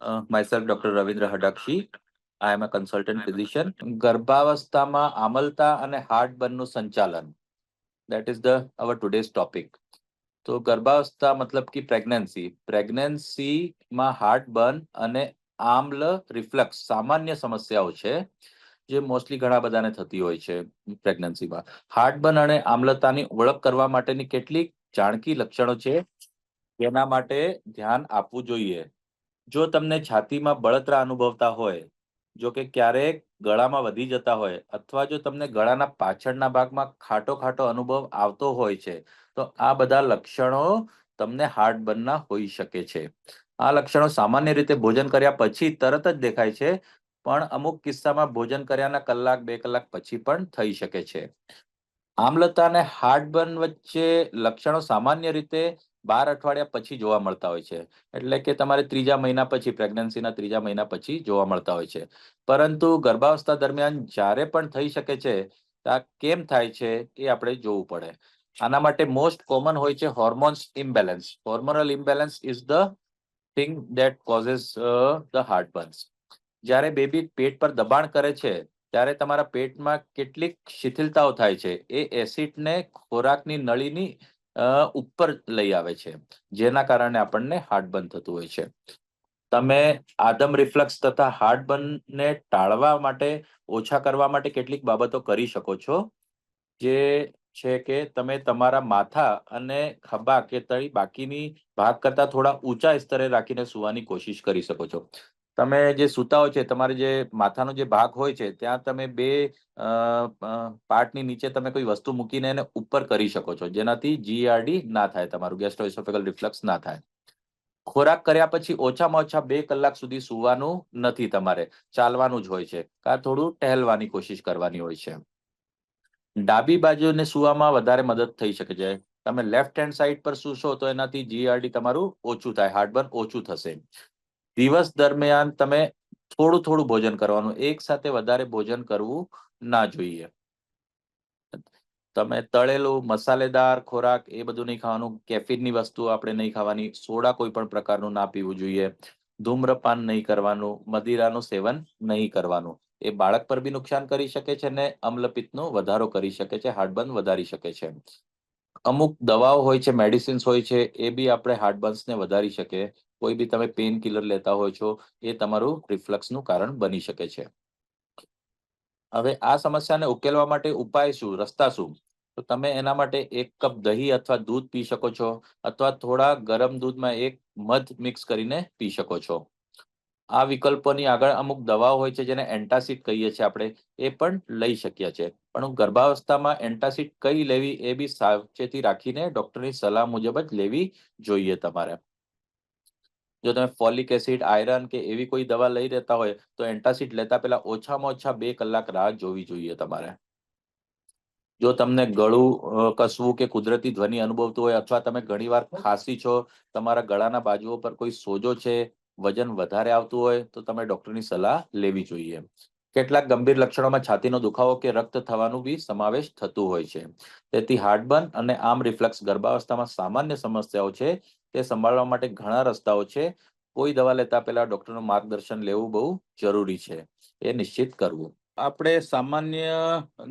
Myself, Dr. Ravindra Hadakshi. I am a consultant physician. ગર્ભાવસ્થામાં આમલતા અને હાર્ટબર્નનું સંચાલન. That is our today's topic. તો ગર્ભાવસ્થા મતલબ કે પ્રેગ્નન્સીમાં હાર્ટબર્ન અને આમ્લ રિફ્લક્સ સામાન્ય સમસ્યાઓ છે જે મોસ્ટલી ઘણા બધાને થતી હોય છે પ્રેગ્નન્સીમાં. હાર્ટબર્ન અને આમ્લતાની ઓળખ કરવા માટેની કેટલીક જાણકી લક્ષણો છે જેના માટે ધ્યાન આપવું જોઈએ. જો તમને છાતીમાં બળતરા અનુભવતા હોય, જો કે ક્યારેક ગળામાં વધી જતા હોય, અથવા જો તમને ગળાના પાછળના ભાગમાં ખાટો ખાટો અનુભવ આવતો હોય છે, તો આ બધા લક્ષણો તમને હાર્ટબર્નના હોઈ શકે છે. આ લક્ષણો સામાન્ય રીતે ભોજન કર્યા પછી તરત જ દેખાય છે, પણ અમુક કિસ્સામાં ભોજન કર્યાના કલાક 2 કલાક પછી પણ થઈ શકે છે. આમ્લતા અને હાર્ટબર્ન વચ્ચે લક્ષણો સામાન્ય રીતે 12 અઠવાડિયા પછી જોવા મળતા હોય છે. એટલે કે તમારે ત્રીજા મહિના પછી, પ્રેગ્નન્સીના ત્રીજા મહિના પછી જોવા મળતા હોય છે. પરંતુ ગર્ભાવસ્થા દરમિયાન જ્યારે પણ થઈ શકે છે, આ કેમ થાય છે એ આપણે જોવું પડે. આના માટે મોસ્ટ કોમન હોય છે hormones imbalance. Hormonal imbalance is the thing that causes the heartburns. જ્યારે બેબી પેટ પર દબાણ કરે છે ત્યારે તમારા પેટમાં કેટલીક શિથિલતાઓ થાય છે. એ એસિડને ખોરાકની નળીની ઉપર લઈ આવે છે, જેના કારણે આપણને હાર્ટબર્ન થતું હોય છે. તમે આદમ રિફ્લક્સ તથા હાર્ટબર્નને ટાળવા માટે, ઓછા કરવા માટે કેટલીક બાબતો કરી શકો છો, જે છે કે તમે તમારા માથા અને ખભા કે તળી બાકીની ભાગ કરતા થોડા ઊંચા સ્તરે રાખીને સૂવાની કોશિશ કરી શકો છો. તમે જે સૂતા હોય છે, તમારે જે માથાનો જે ભાગ હોય છે ત્યાં તમે બે પાર્ટની નીચે તમે કોઈ વસ્તુ મૂકીને એને ઉપર કરી શકો છો, જેનાથી જીઆરડી ના થાય, તમારું ગેસ્ટ્રોઇસોફેગલ રિફ્લક્સ ના થાય. ખોરાક કર્યા પછી ઓછામાં ઓછા 2 કલાક સુધી સૂવાનું નથી, તમારે ચાલવાનું જ હોય છે, કાં થોડું ટહેલવાની કોશિશ કરવાની હોય છે. ડાબી બાજુને સૂવામાં વધારે મદદ થઈ શકે છે. તમે લેફ્ટ હેન્ડ સાઈડ પર સૂશો તો એનાથી જીઆરડી તમારું ઓછું થાય, હાર્ટબર્ન ઓછું થશે. દિવસ દરમિયાન તમે થોડું થોડું ભોજન કરવાનું, એક સાથે વધારે ભોજન કરવું ના જોઈએ. તમે તળેલું મસાલેદાર ખોરાક એ બધું નહીં ખાવાનું. કેફીનની વસ્તુ આપણે નહીં ખાવાની. સોડા કોઈ પણ પ્રકારનું ના પીવું જોઈએ. ધૂમ્રપાન નહીં કરવાનું. મદિરાનું સેવન નહીં કરવાનું. એ બાળક પર બી નુકસાન કરી શકે છે અને અમ્લપિત્તનો વધારો કરી શકે છે, હાર્ટબર્ન વધારી શકે છે. અમુક દવાઓ હોય છે, મેડિસિન્સ હોય છે, એ બી આપણે હાર્ટબર્ન્સને વધારી શકે. કોઈ બી તમે પેઇન કિલર લેતા હોય છો, એ તમારું રિફ્લક્સનું કારણ બની શકે છે. હવે આ સમસ્યાને ઉકેલવા માટે ઉપાય શું, રસ્તા શું? તો તમે એના માટે 1 કપ દહીં અથવા દૂધ પી શકો છો, અથવા થોડા ગરમ દૂધમાં એક મધ મિક્સ કરીને પી શકો છો. આ વિકલ્પોની આગળ અમુક દવાઓ હોય છે જેને એન્ટાસિડ કહીએ છીએ આપણે, એ પણ લઈ શકીએ છીએ. પણ ગર્ભાવસ્થામાં એન્ટાસિડ કઈ લેવી એ બી સાવચેતી રાખીને ડોક્ટરની સલાહ મુજબ જ લેવી જોઈએ તમારે. જો તમે ફોલિક એસિડ, આયરન કે એવી કોઈ દવા લઈ રહેતા હોય તો એન્ટાસિડ લેતા પહેલા ઓછામાં ઓછા 2 કલાક રાહ જોવી જોઈએ તમારે. જો તમને ગળું કસવું કે કુદરતી ધ્વનિ અનુભવતું હોય, અથવા તમે ઘણીવાર ખાંસી છો, તમારા ગળાના બાજુઓ પર કોઈ સોજો છે, વજન વધારે આવતું હોય, તો તમે ડોક્ટરની સલાહ લેવી જોઈએ. કેટલાક ગંભીર લક્ષણોમાં છાતીનો દુખાવો કે રક્ત થવાનું બી સમાવેશ થતું હોય છે. તેથી હાર્ટબર્ન અને આર્મ રિફ્લક્સ ગર્ભાવસ્થામાં સામાન્ય સમસ્યાઓ છે. તે સંભાળવા માટે ઘણા રસ્તાઓ છે. કોઈ દવા લેતા પહેલા ડોક્ટરનું માર્ગદર્શન લેવું બહુ જરૂરી છે, એ નિશ્ચિત કરવું. આપણે સામાન્ય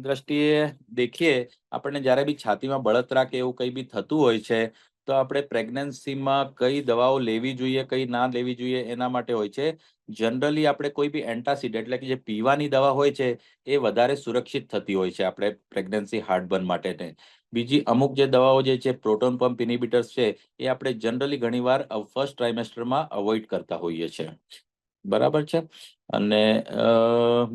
દ્રષ્ટિએ દેખીએ, આપણને જ્યારે બી છાતીમાં બળતરા કે એવું કંઈ બી થતું હોય છે, તો આપણે પ્રેગ્નન્સીમાં કઈ દવાઓ લેવી જોઈએ, કઈ ના લેવી જોઈએ, એના માટે હોય છે. જનરલી આપણે કોઈ બી એન્ટાસિડ એટલે કે જે પીવાની દવા હોય છે, એ વધારે સુરક્ષિત થતી હોય છે આપણે પ્રેગ્નન્સી હાર્ટબર્ન માટે. બીજી અમુક જે દવાઓ જે છે, પ્રોટોન પંપ ઇનિબિટર્સ છે, એ આપણે જનરલી ઘણીવાર ફર્સ્ટ ટ્રાઇમેસ્ટરમાં અવોઇડ કરતા હોઈએ છીએ. બરાબર છે. અને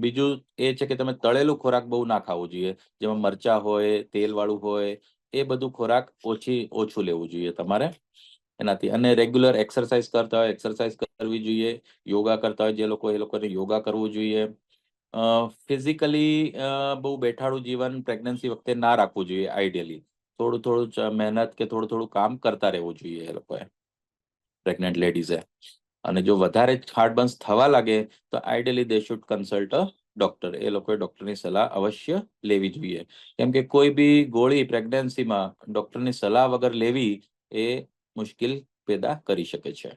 બીજું એ છે કે તમે તળેલું ખોરાક બહુ ના ખાવું જોઈએ, જેમાં મરચા હોય, તેલવાળું હોય, એ બધું ખોરાક ઓછું લેવું જોઈએ તમારે એનાથી. અને રેગ્યુલર એક્સરસાઇઝ કરતા હોય, એક્સરસાઇઝ કરવી જોઈએ. યોગા કરતા હોય જે લોકો, એ લોકોને યોગા કરવું જોઈએ. ફિઝિકલી બહુ બેઠાડું જીવન પ્રેગ્નન્સી વખતે ના રાખવું જોઈએ. આઈડિયલી થોડું થોડું મહેનત કે થોડું થોડું કામ કરતા રહેવું જોઈએ એ લોકોએ, પ્રેગ્નન્ટ લેડીઝે. અને જો વધારે હાર્ટબર્ન્સ થવા લાગે તો ideally they should consult a doctor. એ લોકોએ ડોક્ટરની સલાહ અવશ્ય લેવી જોઈએ. કેમ કે કોઈ બી ગોળી પ્રેગ્નન્સીમાં ડોક્ટરની સલાહ વગર લેવી એ મુશ્કેલ પેદા કરી શકે છે.